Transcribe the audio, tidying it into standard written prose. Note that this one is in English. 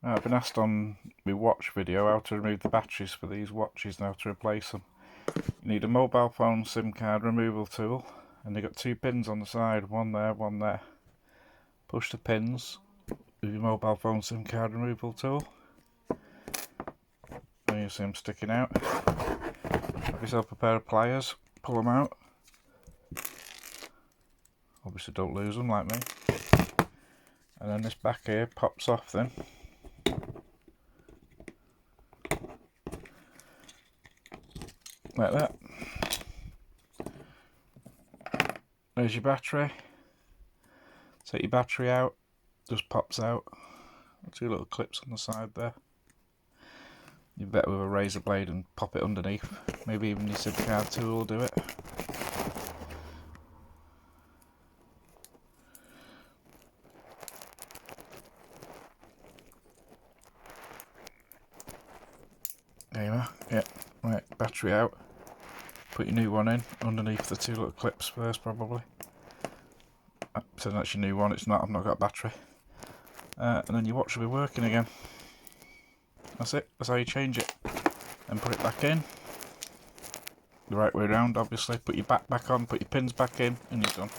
I've been asked on my watch video how to remove the batteries for these watches and how to replace them. You need a mobile phone SIM card removal tool, and they've got two pins on the side, one there, one there. Push the pins with your mobile phone SIM card removal tool. There you see them sticking out. Have yourself a pair of pliers, pull them out. Obviously don't lose them like me. And then this back here pops off then. Like that. There's your battery. Take your battery out, just pops out. Two little clips on the side there. You better with a razor blade and pop it underneath. Maybe even your SIM card tool will do it. There you are. Yeah, right, battery out. Put your new one in underneath the two little clips first, probably. So that's your new one. It's not. I've not got a battery. And then your watch will be working again. That's it. That's how you change it. And put it back in. The right way around, obviously. Put your back on. Put your pins back in, and you're done.